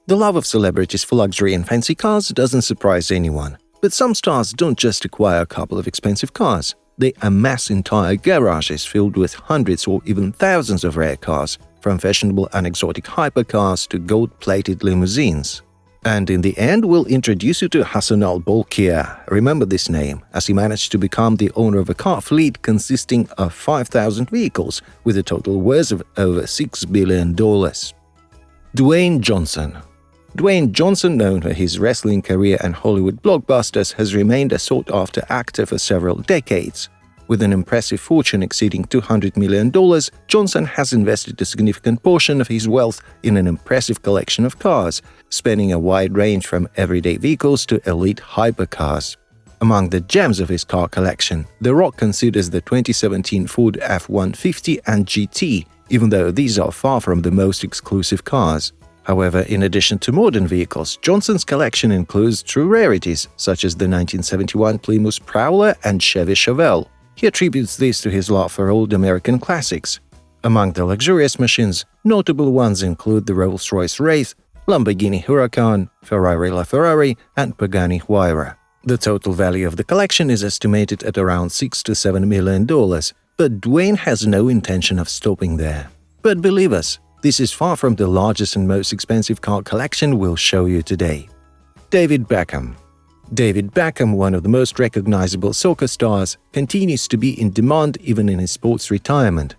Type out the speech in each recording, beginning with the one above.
The love of celebrities for luxury and fancy cars doesn't surprise anyone. But some stars don't just acquire a couple of expensive cars. They amass entire garages filled with hundreds or even thousands of rare cars, from fashionable and exotic hypercars to gold-plated limousines. And in the end, we'll introduce you to Hassanal Bolkiah. Remember this name, as he managed to become the owner of a car fleet consisting of 5,000 vehicles with a total worth of over $6 billion. Dwayne Johnson. Dwayne Johnson, known for his wrestling career and Hollywood blockbusters, has remained a sought-after actor for several decades. With an impressive fortune exceeding $200 million, Johnson has invested a significant portion of his wealth in an impressive collection of cars, spanning a wide range from everyday vehicles to elite hypercars. Among the gems of his car collection, The Rock considers the 2017 Ford F-150 and GT, even though these are far from the most exclusive cars. However, in addition to modern vehicles, Johnson's collection includes true rarities, such as the 1971 Plymouth Prowler and Chevy Chevelle. He attributes this to his love for old American classics. Among the luxurious machines, notable ones include the Rolls-Royce Wraith, Lamborghini Huracan, Ferrari LaFerrari, and Pagani Huayra. The total value of the collection is estimated at around $6 to $7 million, but Dwayne has no intention of stopping there. But believe us, this is far from the largest and most expensive car collection we'll show you today. David Beckham. David Beckham, one of the most recognizable soccer stars, continues to be in demand even in his sports retirement.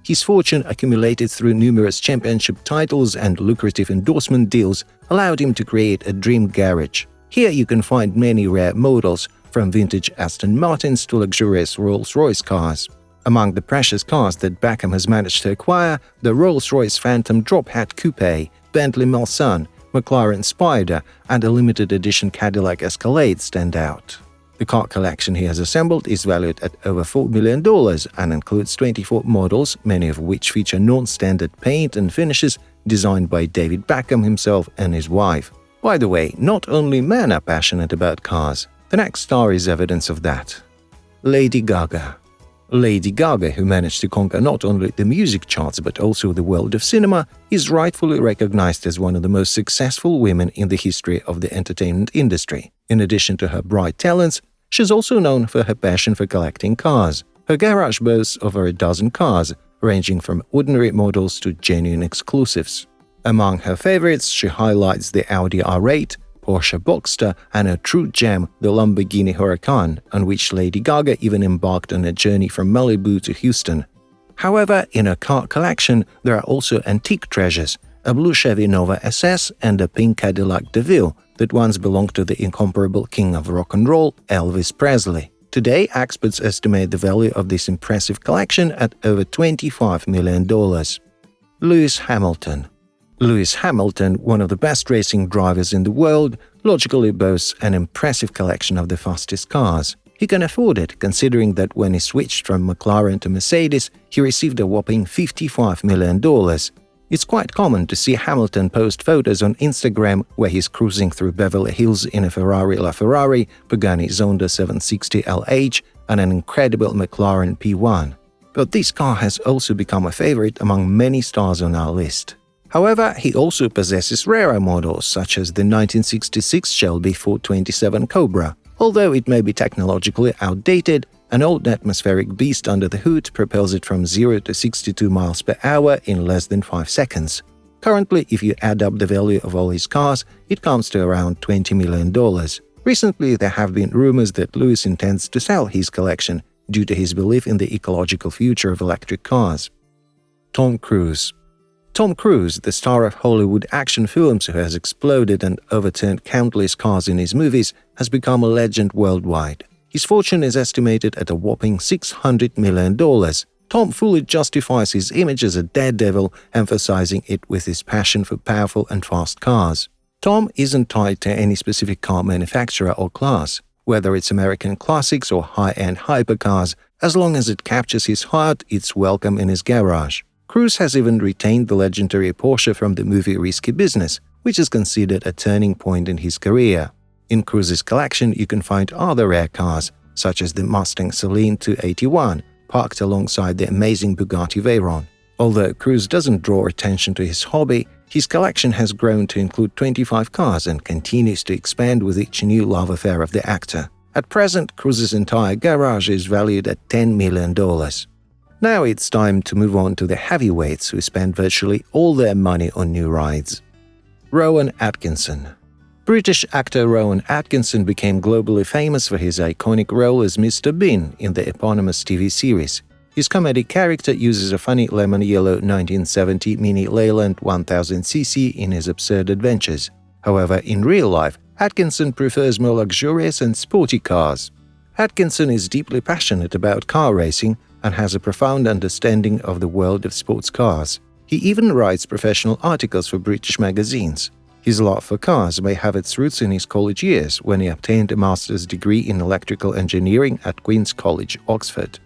His fortune, accumulated through numerous championship titles and lucrative endorsement deals, allowed him to create a dream garage. Here you can find many rare models, from vintage Aston Martins to luxurious Rolls-Royce cars. Among the precious cars that Beckham has managed to acquire, the Rolls-Royce Phantom Drop Hat Coupe, Bentley Mulsanne, McLaren Spider, and a limited edition Cadillac Escalade stand out. The car collection he has assembled is valued at over $4 million and includes 24 models, many of which feature non-standard paint and finishes designed by David Beckham himself and his wife. By the way, not only men are passionate about cars. The next star is evidence of that. Lady Gaga. Lady Gaga, who managed to conquer not only the music charts but also the world of cinema, is rightfully recognized as one of the most successful women in the history of the entertainment industry. In addition to her bright talents, she's also known for her passion for collecting cars. Her garage boasts over a dozen cars, ranging from ordinary models to genuine exclusives. Among her favorites, she highlights the Audi R8, Porsche Boxster, and a true gem, the Lamborghini Huracan, on which Lady Gaga even embarked on a journey from Malibu to Houston. However, in her car collection, there are also antique treasures, a blue Chevy Nova SS and a pink Cadillac DeVille that once belonged to the incomparable king of rock and roll, Elvis Presley. Today, experts estimate the value of this impressive collection at over $25 million. Lewis Hamilton. Lewis Hamilton, one of the best racing drivers in the world, logically boasts an impressive collection of the fastest cars. He can afford it, considering that when he switched from McLaren to Mercedes, he received a whopping $55 million. It's quite common to see Hamilton post photos on Instagram where he's cruising through Beverly Hills in a Ferrari LaFerrari, Pagani Zonda 760LH, and an incredible McLaren P1. But this car has also become a favorite among many stars on our list. However, he also possesses rarer models such as the 1966 Shelby 427 Cobra. Although it may be technologically outdated, an old atmospheric beast under the hood propels it from 0 to 62 miles per hour in less than 5 seconds. Currently, if you add up the value of all his cars, it comes to around $20 million. Recently, there have been rumors that Lewis intends to sell his collection due to his belief in the ecological future of electric cars. Tom Cruise. Tom Cruise, the star of Hollywood action films who has exploded and overturned countless cars in his movies, has become a legend worldwide. His fortune is estimated at a whopping $600 million. Tom fully justifies his image as a daredevil, emphasizing it with his passion for powerful and fast cars. Tom isn't tied to any specific car manufacturer or class, whether it's American classics or high-end hypercars. As long as it captures his heart, it's welcome in his garage. Cruise has even retained the legendary Porsche from the movie Risky Business, which is considered a turning point in his career. In Cruise's collection, you can find other rare cars, such as the Mustang Saloon 281, parked alongside the amazing Bugatti Veyron. Although Cruise doesn't draw attention to his hobby, His collection has grown to include 25 cars and continues to expand with each new love affair of the actor. At present, Cruise's entire garage is valued at $10 million. Now it's time to move on to the heavyweights who spend virtually all their money on new rides. Rowan Atkinson. British actor Rowan Atkinson became globally famous for his iconic role as Mr. Bean in the eponymous TV series. His comedy character uses a funny lemon yellow 1970 Mini Leyland 1000cc in his absurd adventures. However, in real life, Atkinson prefers more luxurious and sporty cars. Atkinson is deeply passionate about car racing and has a profound understanding of the world of sports cars. He even writes professional articles for British magazines. His love for cars may have its roots in his college years when he obtained a master's degree in electrical engineering at Queen's College, Oxford.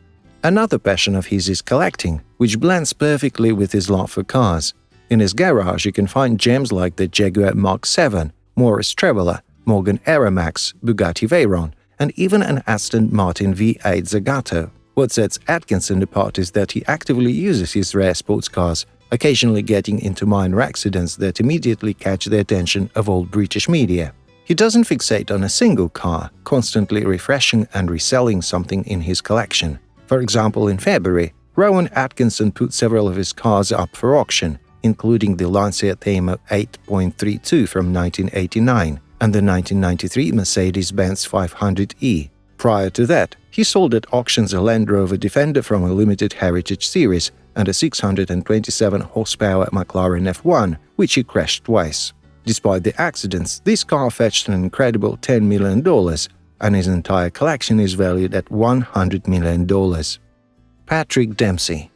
Another passion of his is collecting, which blends perfectly with his love for cars. In his garage you can find gems like the Jaguar Mark 7, Morris Traveller, Morgan Aeromax, Bugatti Veyron, and even an Aston Martin V8 Zagato. What sets Atkinson apart is that he actively uses his rare sports cars, occasionally getting into minor accidents that immediately catch the attention of all British media. He doesn't fixate on a single car, constantly refreshing and reselling something in his collection. For example, in February, Rowan Atkinson put several of his cars up for auction, including the Lancia Thema 8.32 from 1989 and the 1993 Mercedes-Benz 500e. Prior to that, he sold at auctions a Land Rover Defender from a limited Heritage series and a 627-horsepower McLaren F1, which he crashed twice. Despite the accidents, this car fetched an incredible $10 million, and his entire collection is valued at $100 million. Patrick Dempsey.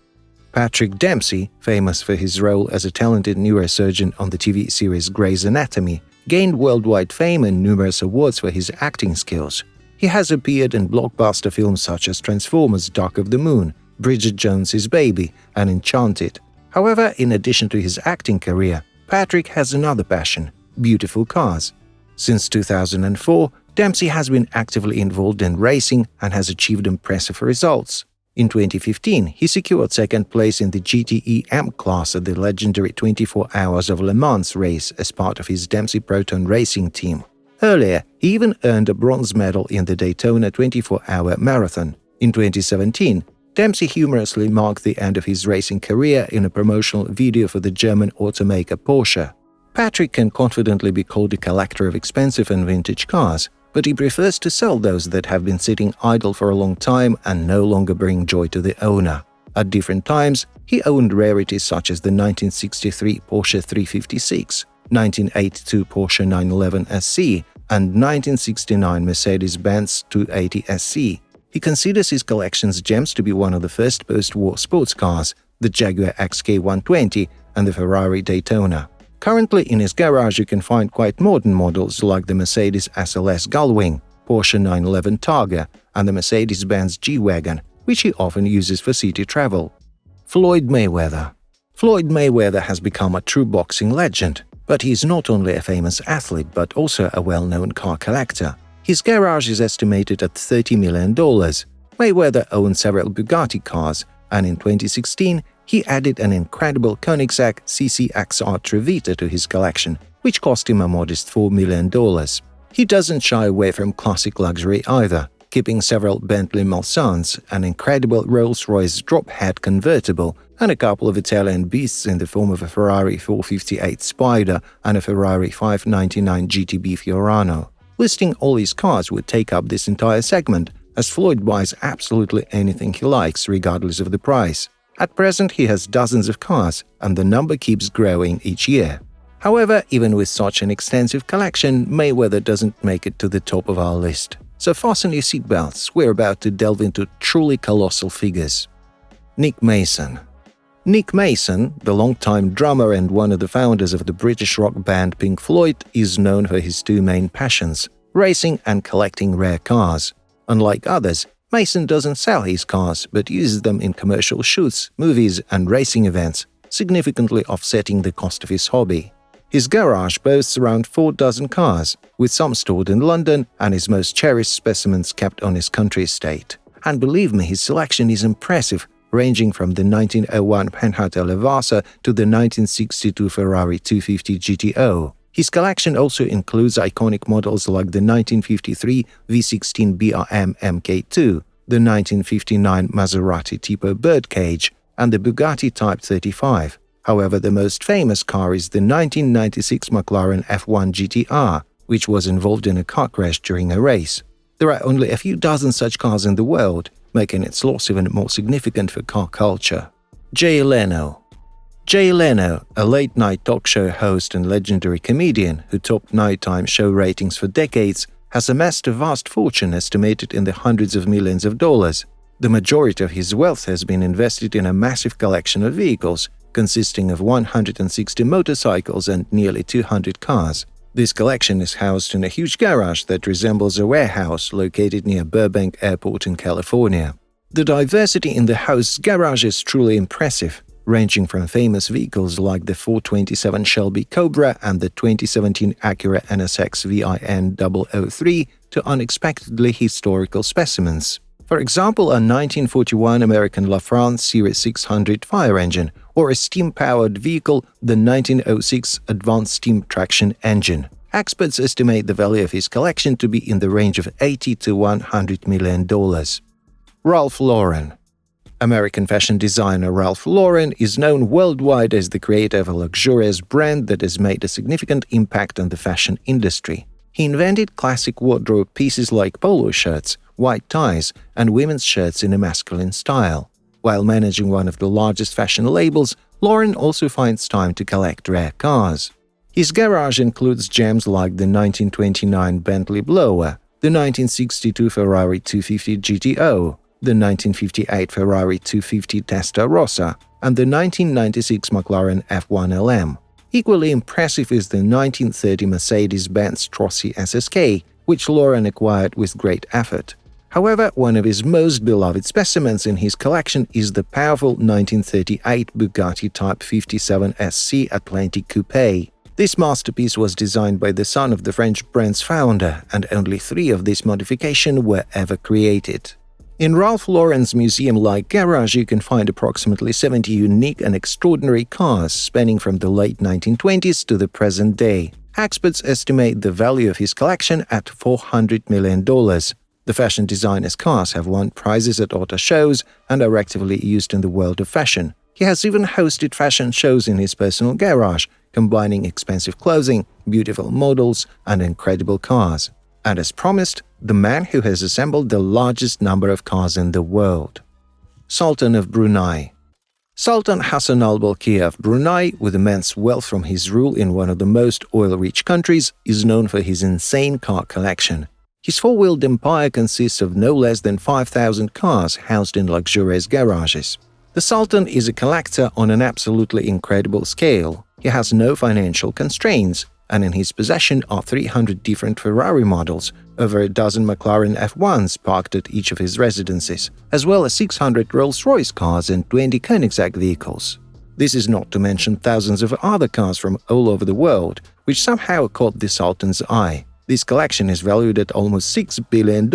Patrick Dempsey, famous for his role as a talented neurosurgeon on the TV series Grey's Anatomy, gained worldwide fame and numerous awards for his acting skills. He has appeared in blockbuster films such as Transformers: Dark of the Moon, Bridget Jones's Baby, and Enchanted. However, in addition to his acting career, Patrick has another passion: beautiful cars. Since 2004, Dempsey has been actively involved in racing and has achieved impressive results. In 2015, he secured second place in the GTE M class at the legendary 24 Hours of Le Mans race as part of his Dempsey Proton racing team. Earlier, he even earned a bronze medal in the Daytona 24-hour marathon. In 2017, Dempsey humorously marked the end of his racing career in a promotional video for the German automaker Porsche. Patrick can confidently be called a collector of expensive and vintage cars, but he prefers to sell those that have been sitting idle for a long time and no longer bring joy to the owner. At different times, he owned rarities such as the 1963 Porsche 356, 1982 Porsche 911 SC, and 1969 Mercedes-Benz 280 SC. He considers his collection's gems to be one of the first post-war sports cars, the Jaguar XK120 and the Ferrari Daytona. Currently in his garage you can find quite modern models like the Mercedes SLS Gullwing, Porsche 911 Targa, and the Mercedes-Benz G-Wagon, which he often uses for city travel. Floyd Mayweather. Floyd Mayweather has become a true boxing legend, but he is not only a famous athlete but also a well-known car collector. His garage is estimated at $30 million. Mayweather owns several Bugatti cars, and in 2016, he added an incredible Koenigsegg CCXR Trevita to his collection, which cost him a modest $4 million. He doesn't shy away from classic luxury either, keeping several Bentley Mulsannes, an incredible Rolls-Royce drop-head convertible, and a couple of Italian beasts in the form of a Ferrari 458 Spider and a Ferrari 599 GTB Fiorano. Listing all his cars would take up this entire segment, as Floyd buys absolutely anything he likes regardless of the price. At present, he has dozens of cars, and the number keeps growing each year. However, even with such an extensive collection, Mayweather doesn't make it to the top of our list. So fasten your seatbelts, we're about to delve into truly colossal figures. Nick Mason. Nick Mason, the longtime drummer and one of the founders of the British rock band Pink Floyd, is known for his two main passions: racing and collecting rare cars. Unlike others, Mason doesn't sell his cars but uses them in commercial shoots, movies, and racing events, significantly offsetting the cost of his hobby. His garage boasts around 4 dozen cars, with some stored in London and his most cherished specimens kept on his country estate. And believe me, his selection is impressive, ranging from the 1901 Penthouse Elevasa to the 1962 Ferrari 250 GTO. His collection also includes iconic models like the 1953 V16 BRM MK2, the 1959 Maserati Tipo Birdcage, and the Bugatti Type 35. However, the most famous car is the 1996 McLaren F1 GTR, which was involved in a car crash during a race. There are only a few dozen such cars in the world, making its loss even more significant for car culture. Jay Leno. Jay Leno, a late-night talk show host and legendary comedian who topped nighttime show ratings for decades, has amassed a vast fortune estimated in the hundreds of millions of dollars. The majority of his wealth has been invested in a massive collection of vehicles, consisting of 160 motorcycles and nearly 200 cars. This collection is housed in a huge garage that resembles a warehouse located near Burbank Airport in California. The diversity in the host's garage is truly impressive, ranging from famous vehicles like the 427 Shelby Cobra and the 2017 Acura NSX VIN 003 to unexpectedly historical specimens. For example, a 1941 American LaFrance Series 600 fire engine, or a steam-powered vehicle, the 1906 Advanced Steam Traction Engine. Experts estimate the value of his collection to be in the range of $80 to $100 million. Ralph Lauren. American fashion designer Ralph Lauren is known worldwide as the creator of a luxurious brand that has made a significant impact on the fashion industry. He invented classic wardrobe pieces like polo shirts, white ties, and women's shirts in a masculine style. While managing one of the largest fashion labels, Lauren also finds time to collect rare cars. His garage includes gems like the 1929 Bentley Blower, the 1962 Ferrari 250 GTO, the 1958 Ferrari 250 Testarossa, and the 1996 McLaren F1 LM. Equally impressive is the 1930 Mercedes-Benz Trossi SSK, which Lauren acquired with great effort. However, one of his most beloved specimens in his collection is the powerful 1938 Bugatti Type 57 SC Atlantic Coupe. This masterpiece was designed by the son of the French brand's founder, and only 3 of this modification were ever created. In Ralph Lauren's museum-like garage, you can find approximately 70 unique and extraordinary cars spanning from the late 1920s to the present day. Experts estimate the value of his collection at $400 million. The fashion designer's cars have won prizes at auto shows and are actively used in the world of fashion. He has even hosted fashion shows in his personal garage, combining expensive clothing, beautiful models, and incredible cars. And as promised, the man who has assembled the largest number of cars in the world. Sultan of Brunei. Sultan Hassanal Bolkiah of Brunei, with immense wealth from his rule in one of the most oil-rich countries, is known for his insane car collection. His four-wheeled empire consists of no less than 5,000 cars housed in luxurious garages. The Sultan is a collector on an absolutely incredible scale. He has no financial constraints, and in his possession are 300 different Ferrari models, over a dozen McLaren F1s parked at each of his residences, as well as 600 Rolls-Royce cars and 20 Koenigsegg vehicles. This is not to mention thousands of other cars from all over the world, which somehow caught the Sultan's eye. This collection is valued at almost $6 billion,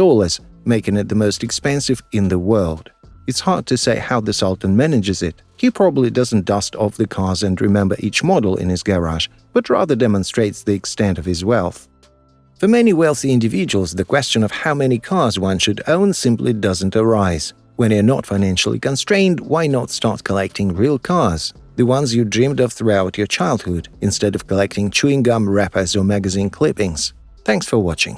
making it the most expensive in the world. It's hard to say how the Sultan manages it. He probably doesn't dust off the cars and remember each model in his garage, but rather demonstrates the extent of his wealth. For many wealthy individuals, the question of how many cars one should own simply doesn't arise. When you're not financially constrained, why not start collecting real cars? The ones you dreamed of throughout your childhood, instead of collecting chewing gum wrappers or magazine clippings. Thanks for watching.